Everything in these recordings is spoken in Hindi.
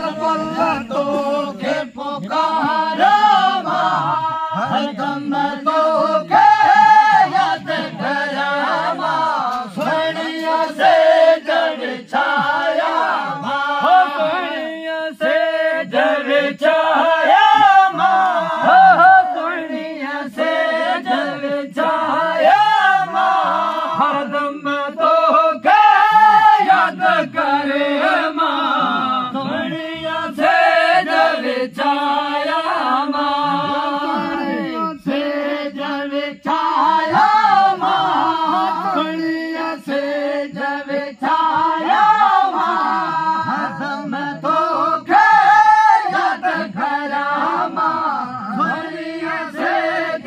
तो के पुकारा माँ हरदम तो के याद करा माँ सोनिया से जग छाया माँ सोनिया से जग छाया माँ सोनिया से जग छाया माँ हरदम तो के याद करे माँ सोनिया से जग छाया माँ से जग छाया माँ सोनिया से जग छाया माँ हरदम तो के याद करा माँ सोनिया से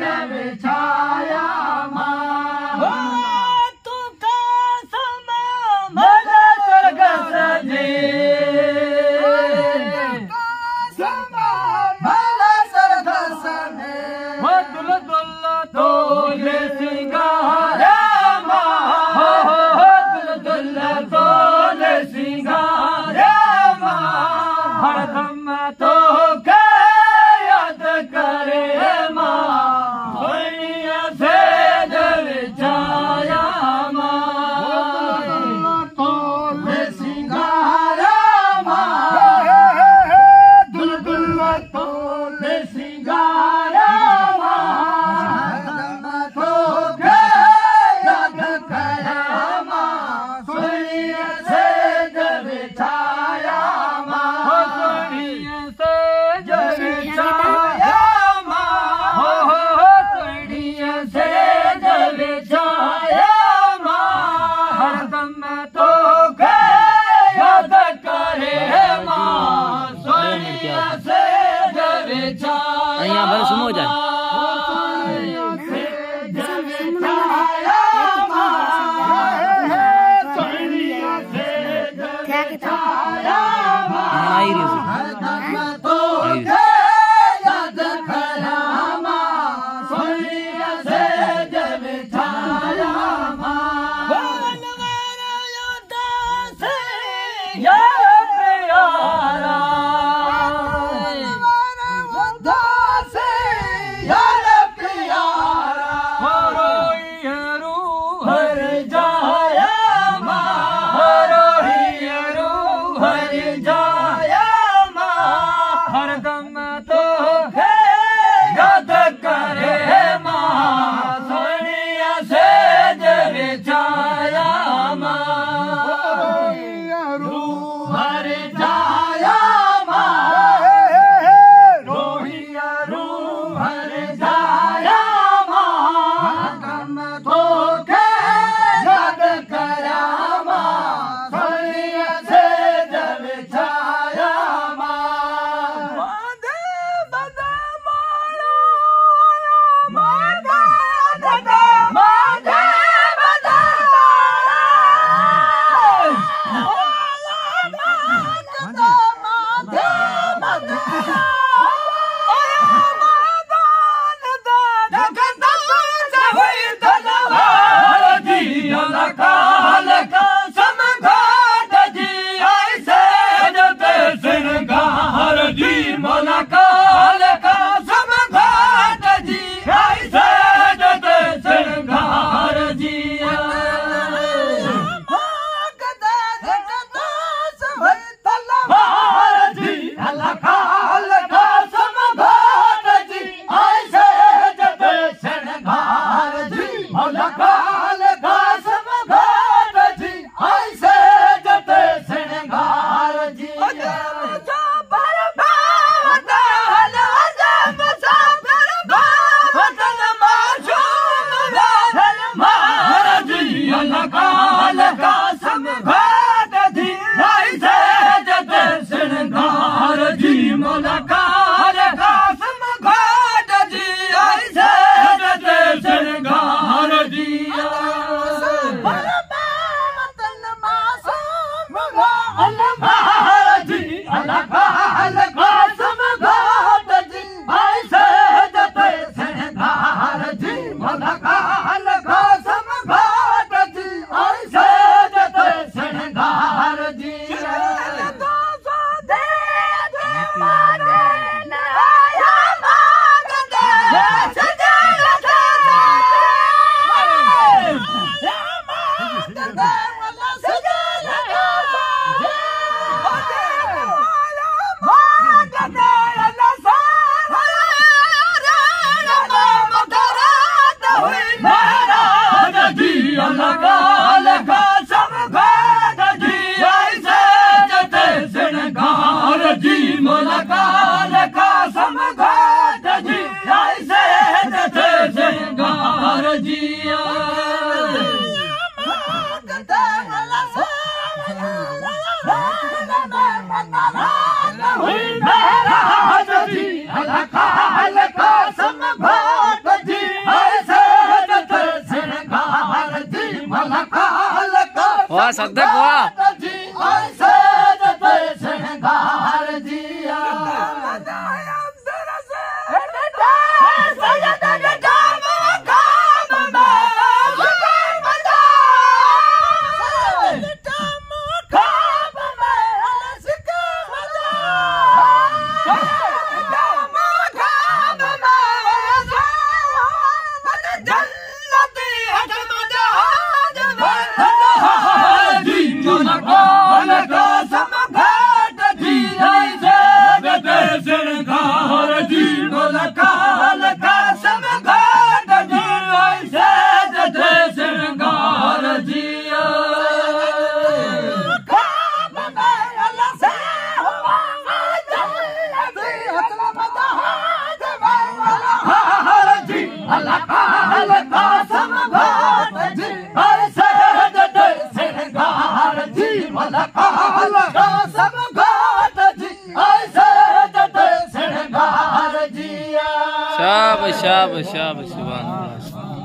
जग छाया माँ तू का समा भला सरगस जी भला सरगस ने दुल दुल तोले सिंगारा माँ दुल दुल तोले सिंगारा माँ हरदम तो के याद करे माँ सोनिया से जग छाया माँ तोले सिंगारा माँ दुल दुल तोले सिंगारा माँ हरदम तो के याद करा माँ सोनिया से जग छाया माँ सोनिया से जग छाया माँ सोनिया से जग छाया माँ हरदम तो के याद करे माँ सोनिया से जग छाया અહીંયા ભલે સુમો જાય सोनिया से जग छाया माँ सोनिया से जग छाया माँ आई रही છે हरदम तो के याद करा माँ सोनिया से जग छाया माँ बोलवारा योद्धा से या प्यारा बोलवारा योद्धा से शृंगार जी मुलाकात का समघाट जी ऐसे जैसे शृंगार जी वाह सदक वाह शाबाश शाबाश शाबाश सुभान अल्लाह।